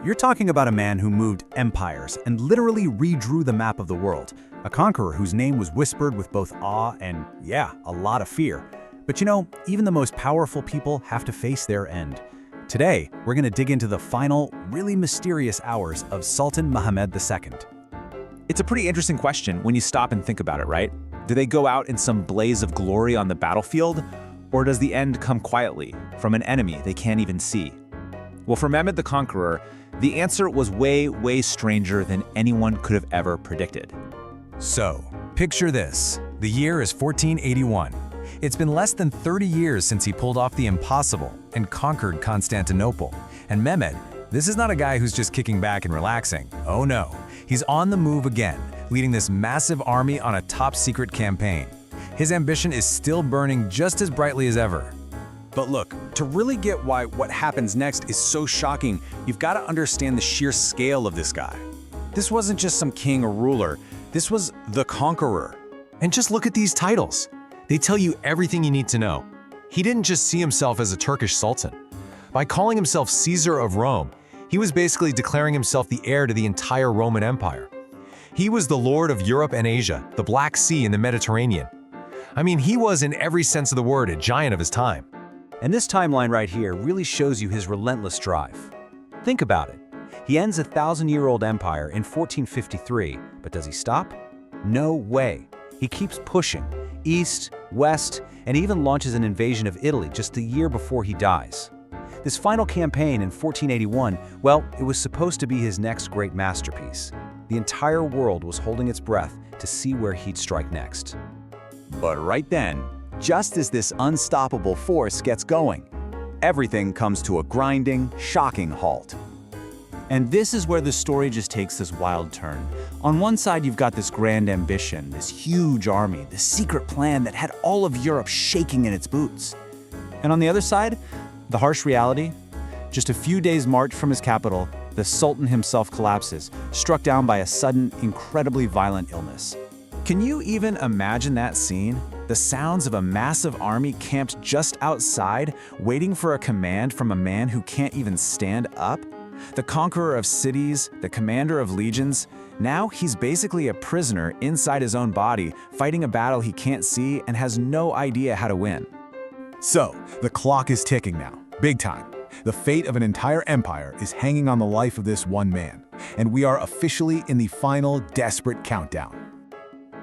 You're talking about a man who moved empires and literally redrew the map of the world. A conqueror whose name was whispered with both awe and, yeah, a lot of fear. But you know, even the most powerful people have to face their end. Today, we're going to dig into the final, really mysterious hours of Sultan Mehmed II. It's a pretty interesting question when you stop and think about it, right? Do they go out in some blaze of glory on the battlefield? Or does the end come quietly, from an enemy they can't even see? Well, for Mehmed the Conqueror, the answer was way, way stranger than anyone could have ever predicted. So, picture this. The year is 1481. It's been less than 30 years since he pulled off the impossible and conquered Constantinople. And Mehmed, this is not a guy who's just kicking back and relaxing. Oh no, he's on the move again, leading this massive army on a top-secret campaign. His ambition is still burning just as brightly as ever. But look, to really get why what happens next is so shocking, you've got to understand the sheer scale of this guy. This wasn't just some king or ruler, this was the Conqueror. And just look at these titles. They tell you everything you need to know. He didn't just see himself as a Turkish sultan. By calling himself Caesar of Rome, he was basically declaring himself the heir to the entire Roman Empire. He was the lord of Europe and Asia, the Black Sea and the Mediterranean. I mean, he was in every sense of the word a giant of his time. And this timeline right here really shows you his relentless drive. Think about it. He ends a 1,000-year-old empire in 1453, but does he stop? No way. He keeps pushing, east, west, and even launches an invasion of Italy just a year before he dies. This final campaign in 1481, well, it was supposed to be his next great masterpiece. The entire world was holding its breath to see where he'd strike next. But right then, just as this unstoppable force gets going, everything comes to a grinding, shocking halt. And this is where the story just takes this wild turn. On one side, you've got this grand ambition, this huge army, this secret plan that had all of Europe shaking in its boots. And on the other side, the harsh reality. Just a few days' march from his capital, the Sultan himself collapses, struck down by a sudden, incredibly violent illness. Can you even imagine that scene? The sounds of a massive army camped just outside, waiting for a command from a man who can't even stand up? The conqueror of cities, the commander of legions, now he's basically a prisoner inside his own body, fighting a battle he can't see and has no idea how to win. So, the clock is ticking now, big time. The fate of an entire empire is hanging on the life of this one man, and we are officially in the final desperate countdown.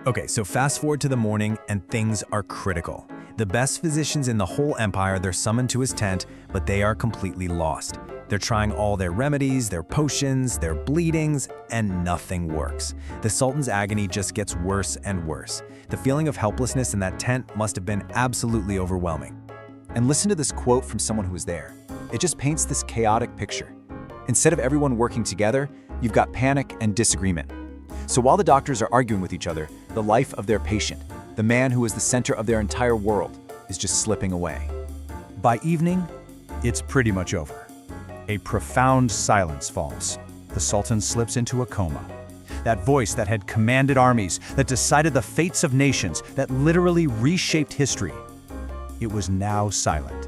Okay, so fast forward to the morning and things are critical. The best physicians in the whole empire, they're summoned to his tent, but they are completely lost. They're trying all their remedies, their potions, their bleedings, and nothing works. The Sultan's agony just gets worse and worse. The feeling of helplessness in that tent must have been absolutely overwhelming. And listen to this quote from someone who was there. It just paints this chaotic picture. Instead of everyone working together, you've got panic and disagreement. So while the doctors are arguing with each other, the life of their patient, the man who is the center of their entire world, is just slipping away. By evening, it's pretty much over. A profound silence falls. The Sultan slips into a coma. That voice that had commanded armies, that decided the fates of nations, that literally reshaped history, it was now silent.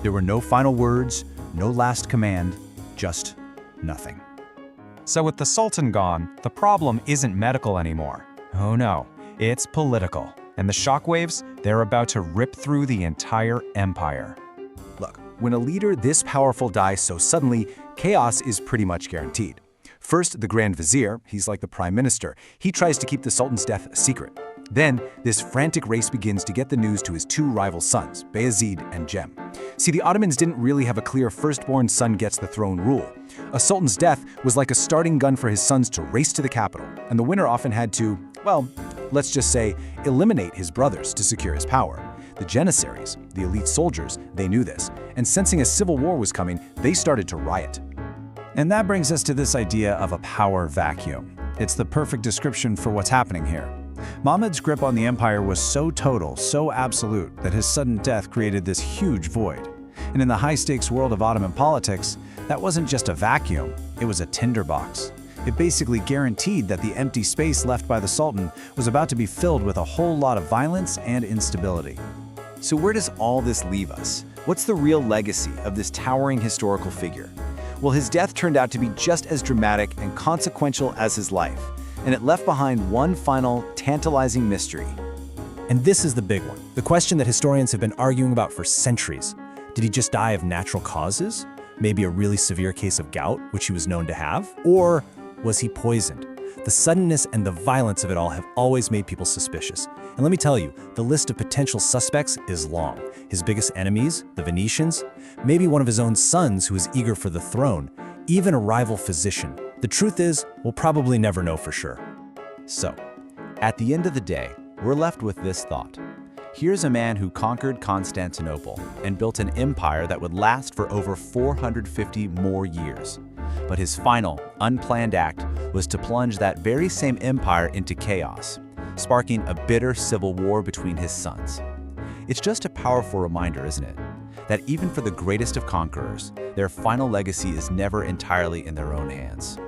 There were no final words, no last command, just nothing. So with the Sultan gone, the problem isn't medical anymore. Oh no, it's political. And the shockwaves, they're about to rip through the entire empire. Look, when a leader this powerful dies so suddenly, chaos is pretty much guaranteed. First, the Grand Vizier, he's like the Prime Minister, he tries to keep the Sultan's death a secret. Then, this frantic race begins to get the news to his two rival sons, Bayezid and Cem. See, the Ottomans didn't really have a clear firstborn son gets the throne rule. A sultan's death was like a starting gun for his sons to race to the capital, and the winner often had to, well, let's just say, eliminate his brothers to secure his power. The Janissaries, the elite soldiers, they knew this, and sensing a civil war was coming, they started to riot. And that brings us to this idea of a power vacuum. It's the perfect description for what's happening here. Mehmed's grip on the empire was so total, so absolute, that his sudden death created this huge void. And in the high-stakes world of Ottoman politics, that wasn't just a vacuum, it was a tinderbox. It basically guaranteed that the empty space left by the Sultan was about to be filled with a whole lot of violence and instability. So where does all this leave us? What's the real legacy of this towering historical figure? Well, his death turned out to be just as dramatic and consequential as his life, and it left behind one final, tantalizing mystery. And this is the big one, the question that historians have been arguing about for centuries. Did he just die of natural causes? Maybe a really severe case of gout, which he was known to have? Or was he poisoned? The suddenness and the violence of it all have always made people suspicious. And let me tell you, the list of potential suspects is long. His biggest enemies, the Venetians, maybe one of his own sons who is eager for the throne, even a rival physician. The truth is, we'll probably never know for sure. So, at the end of the day, we're left with this thought. Here's a man who conquered Constantinople and built an empire that would last for over 450 more years. But his final, unplanned act was to plunge that very same empire into chaos, sparking a bitter civil war between his sons. It's just a powerful reminder, isn't it? That even for the greatest of conquerors, their final legacy is never entirely in their own hands.